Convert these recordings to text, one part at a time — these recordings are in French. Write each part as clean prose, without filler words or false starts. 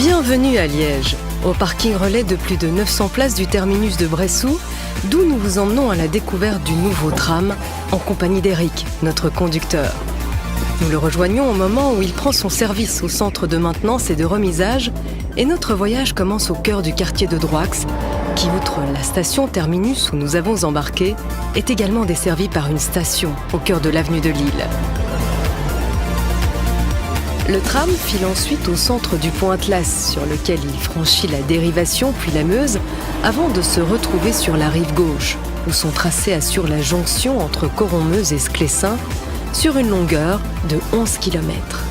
Bienvenue à Liège, au parking relais de plus de 900 places du terminus de Bressou, d'où nous vous emmenons à la découverte du nouveau tram, en compagnie d'Éric, notre conducteur. Nous le rejoignons au moment où il prend son service au centre de maintenance et de remisage, et notre voyage commence au cœur du quartier de Droix, qui, outre la station terminus où nous avons embarqué, est également desservie par une station au cœur de l'avenue de Lille. Le tram file ensuite au centre du pont Atlas, sur lequel il franchit la dérivation puis la Meuse, avant de se retrouver sur la rive gauche, où son tracé assure la jonction entre Coron-Meuse et Sclessin, sur une longueur de 11 km.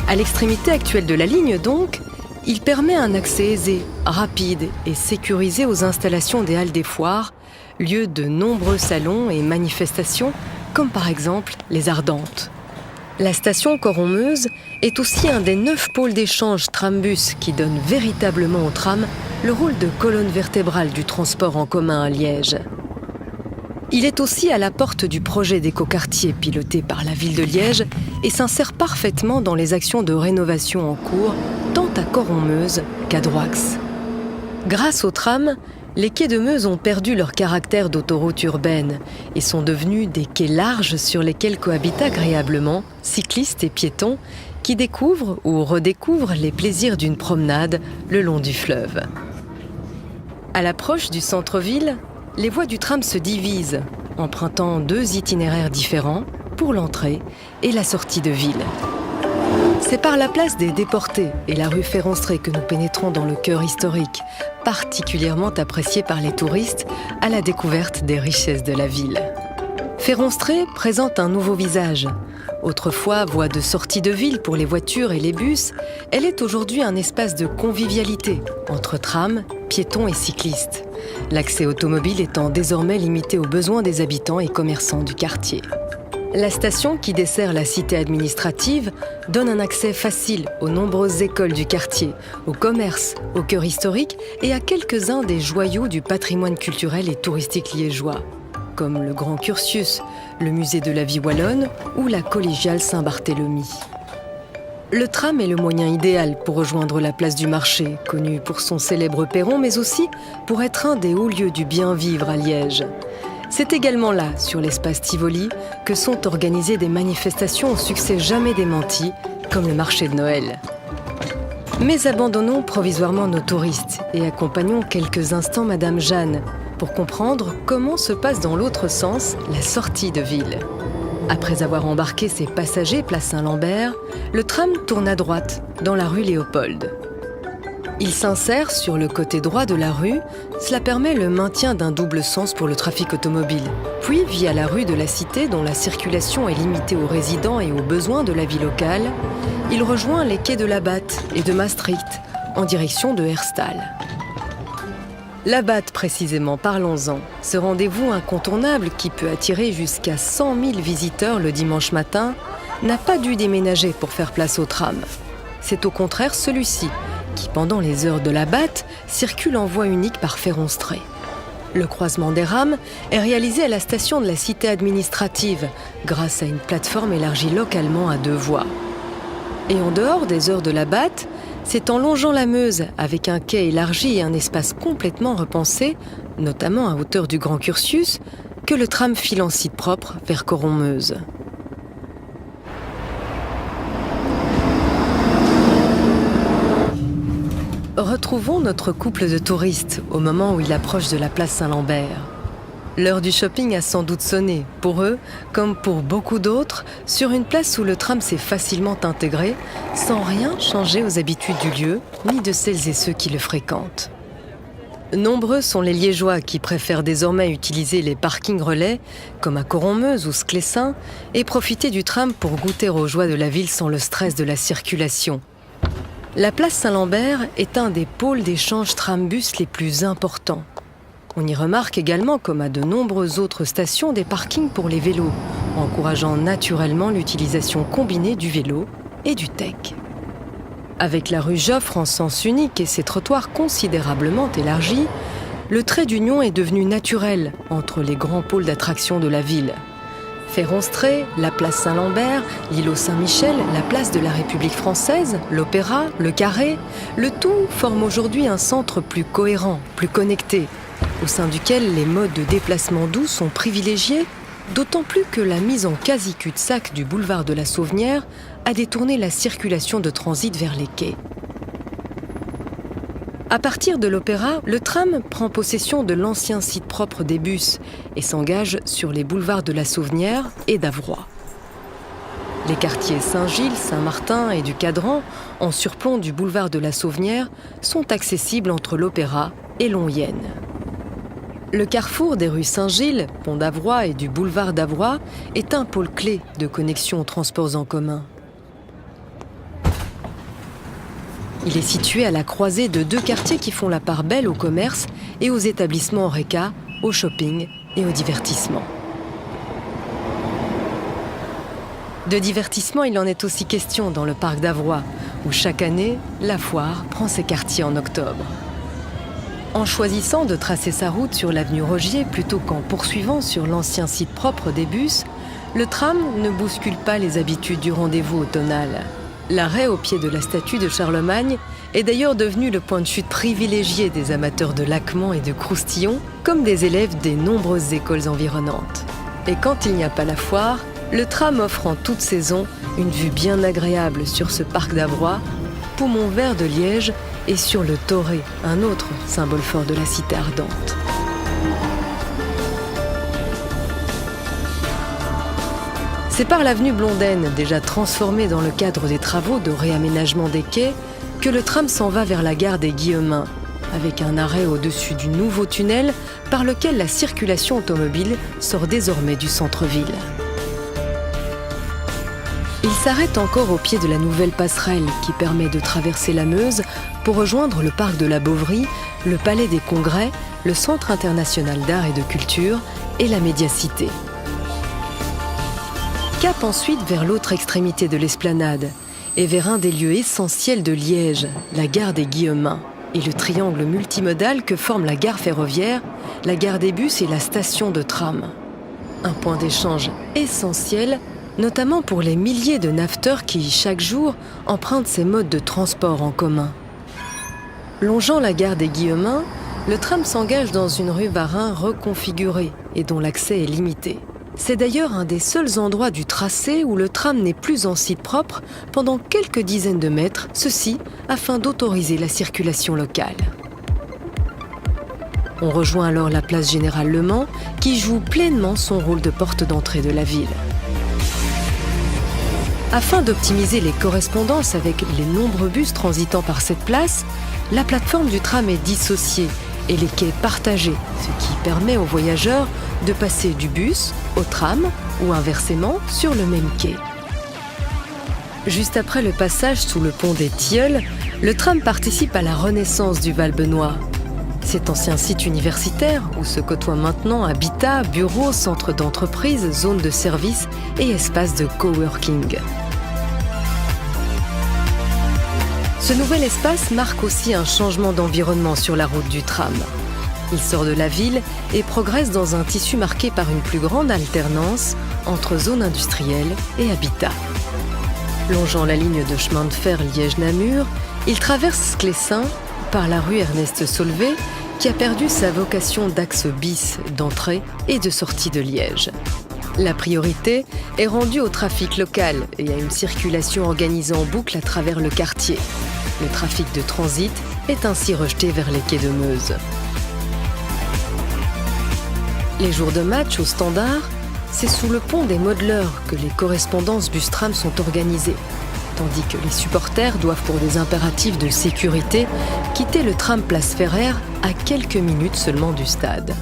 À l'extrémité actuelle de la ligne, donc, il permet un accès aisé, rapide et sécurisé aux installations des Halles des Foires, lieu de nombreux salons et manifestations, comme par exemple les Ardentes. La station Coron-Meuse est aussi un des 9 pôles d'échange trambus qui donnent véritablement au tram le rôle de colonne vertébrale du transport en commun à Liège. Il est aussi à la porte du projet d'écoquartier piloté par la ville de Liège et s'insère parfaitement dans les actions de rénovation en cours, tant à Coron-Meuse qu'à Droix. Grâce au tram, les quais de Meuse ont perdu leur caractère d'autoroute urbaine et sont devenus des quais larges sur lesquels cohabitent agréablement cyclistes et piétons qui découvrent ou redécouvrent les plaisirs d'une promenade le long du fleuve. À l'approche du centre-ville, les voies du tram se divisent, empruntant 2 itinéraires différents pour l'entrée et la sortie de ville. C'est par la place des Déportés et la rue Féronstrée que nous pénétrons dans le cœur historique, particulièrement apprécié par les touristes à la découverte des richesses de la ville. Féronstrée présente un nouveau visage. Autrefois voie de sortie de ville pour les voitures et les bus, elle est aujourd'hui un espace de convivialité entre trams, piétons et cyclistes. L'accès automobile étant désormais limité aux besoins des habitants et commerçants du quartier. La station qui dessert la cité administrative donne un accès facile aux nombreuses écoles du quartier, au commerce, au cœur historique et à quelques-uns des joyaux du patrimoine culturel et touristique liégeois, comme le Grand Curtius, le musée de la vie wallonne ou la collégiale Saint-Barthélemy. Le tram est le moyen idéal pour rejoindre la place du marché, connue pour son célèbre perron, mais aussi pour être un des hauts lieux du bien-vivre à Liège. C'est également là, sur l'espace Tivoli, que sont organisées des manifestations au succès jamais démenti, comme le marché de Noël. Mais abandonnons provisoirement nos touristes et accompagnons quelques instants Madame Jeanne pour comprendre comment se passe dans l'autre sens la sortie de ville. Après avoir embarqué ses passagers place Saint-Lambert, le tram tourne à droite, dans la rue Léopold. Il s'insère sur le côté droit de la rue, cela permet le maintien d'un double sens pour le trafic automobile. Puis, via la rue de la Cité, dont la circulation est limitée aux résidents et aux besoins de la vie locale, il rejoint les quais de la Batte et de Maastricht, en direction de Herstal. La Batte, précisément, parlons-en. Ce rendez-vous incontournable qui peut attirer jusqu'à 100 000 visiteurs le dimanche matin n'a pas dû déménager pour faire place au tram. C'est au contraire celui-ci qui, pendant les heures de la Batte, circule en voie unique par Féronstrée. Le croisement des rames est réalisé à la station de la cité administrative, grâce à une plateforme élargie localement à 2 voies. Et en dehors des heures de la Batte, c'est en longeant la Meuse, avec un quai élargi et un espace complètement repensé, notamment à hauteur du Grand Curtius, que le tram file en site propre vers Coron-Meuse. Retrouvons notre couple de touristes au moment où il approche de la place Saint-Lambert. L'heure du shopping a sans doute sonné, pour eux, comme pour beaucoup d'autres, sur une place où le tram s'est facilement intégré, sans rien changer aux habitudes du lieu, ni de celles et ceux qui le fréquentent. Nombreux sont les Liégeois qui préfèrent désormais utiliser les parkings relais, comme à Coron-Meuse ou Sclessin, et profiter du tram pour goûter aux joies de la ville sans le stress de la circulation. La place Saint-Lambert est un des pôles d'échange trambus les plus importants. On y remarque également, comme à de nombreuses autres stations, des parkings pour les vélos, encourageant naturellement l'utilisation combinée du vélo et du tech. Avec la rue Joffre en sens unique et ses trottoirs considérablement élargis, le trait d'union est devenu naturel entre les grands pôles d'attraction de la ville. Féronstrée, la place Saint-Lambert, l'îlot Saint-Michel, la place de la République française, l'Opéra, le Carré, le tout forme aujourd'hui un centre plus cohérent, plus connecté, au sein duquel les modes de déplacement doux sont privilégiés, d'autant plus que la mise en quasi-cul-de-sac du boulevard de la Sauvenière a détourné la circulation de transit vers les quais. À partir de l'Opéra, le tram prend possession de l'ancien site propre des bus et s'engage sur les boulevards de la Sauvenière et d'Avroy. Les quartiers Saint-Gilles, Saint-Martin et du Cadran, en surplomb du boulevard de la Sauvenière, sont accessibles entre l'Opéra et Longyennes. Le carrefour des rues Saint-Gilles, Pont d'Avroy et du boulevard d'Avroy est un pôle clé de connexion aux transports en commun. Il est situé à la croisée de deux quartiers qui font la part belle au commerce et aux établissements HoReCa, au shopping et au divertissement. De divertissement, il en est aussi question dans le parc d'Avroy, où chaque année, la foire prend ses quartiers en octobre. En choisissant de tracer sa route sur l'avenue Rogier plutôt qu'en poursuivant sur l'ancien site propre des bus, le tram ne bouscule pas les habitudes du rendez-vous automnal. L'arrêt au pied de la statue de Charlemagne est d'ailleurs devenu le point de chute privilégié des amateurs de laquements et de croustillons, comme des élèves des nombreuses écoles environnantes. Et quand il n'y a pas la foire, le tram offre en toute saison une vue bien agréable sur ce parc d'Avroy, poumon vert de Liège et sur le Toré, un autre symbole fort de la cité ardente. C'est par l'avenue Blondine, déjà transformée dans le cadre des travaux de réaménagement des quais, que le tram s'en va vers la gare des Guillemins, avec un arrêt au-dessus du nouveau tunnel par lequel la circulation automobile sort désormais du centre-ville. Il s'arrête encore au pied de la nouvelle passerelle qui permet de traverser la Meuse pour rejoindre le parc de la Bovry, le palais des Congrès, le Centre international d'art et de culture et la Médiacité. Cap ensuite vers l'autre extrémité de l'esplanade et vers un des lieux essentiels de Liège, la gare des Guillemins, et le triangle multimodal que forment la gare ferroviaire, la gare des bus et la station de tram. Un point d'échange essentiel, notamment pour les milliers de naveteurs qui, chaque jour, empruntent ces modes de transport en commun. Longeant la gare des Guillemins, le tram s'engage dans une rue Varin reconfigurée et dont l'accès est limité. C'est d'ailleurs un des seuls endroits du tracé où le tram n'est plus en site propre pendant quelques dizaines de mètres, ceci afin d'autoriser la circulation locale. On rejoint alors la place Générale Le Mans, qui joue pleinement son rôle de porte d'entrée de la ville. Afin d'optimiser les correspondances avec les nombreux bus transitant par cette place, la plateforme du tram est dissociée et les quais partagés, ce qui permet aux voyageurs de passer du bus au tram ou inversement sur le même quai. Juste après le passage sous le pont des Tilleuls, le tram participe à la renaissance du Val-Benoît. Cet ancien site universitaire où se côtoient maintenant habitat, bureaux, centres d'entreprise, zones de services et espaces de coworking. Ce nouvel espace marque aussi un changement d'environnement sur la route du tram. Il sort de la ville et progresse dans un tissu marqué par une plus grande alternance entre zones industrielles et habitat. Longeant la ligne de chemin de fer Liège-Namur, il traverse Clessin par la rue Ernest Solvay, qui a perdu sa vocation d'axe bis d'entrée et de sortie de Liège. La priorité est rendue au trafic local et à une circulation organisée en boucle à travers le quartier. Le trafic de transit est ainsi rejeté vers les quais de Meuse. Les jours de match au Standard, c'est sous le pont des Modeleurs que les correspondances bus-tram sont organisées, tandis que les supporters doivent pour des impératifs de sécurité quitter le tram Place Ferrer à quelques minutes seulement du stade.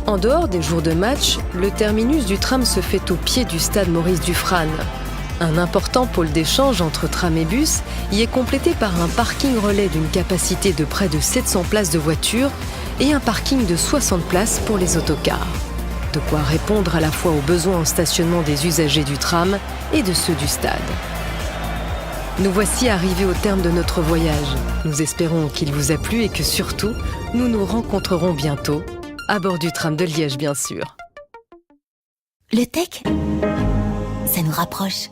En dehors des jours de match, le terminus du tram se fait au pied du stade Maurice Dufrane. Un important pôle d'échange entre tram et bus y est complété par un parking relais d'une capacité de près de 700 places de voitures et un parking de 60 places pour les autocars. De quoi répondre à la fois aux besoins en stationnement des usagers du tram et de ceux du stade. Nous voici arrivés au terme de notre voyage. Nous espérons qu'il vous a plu et que surtout, nous nous rencontrerons bientôt, à bord du tram de Liège bien sûr. Le tech, ça nous rapproche.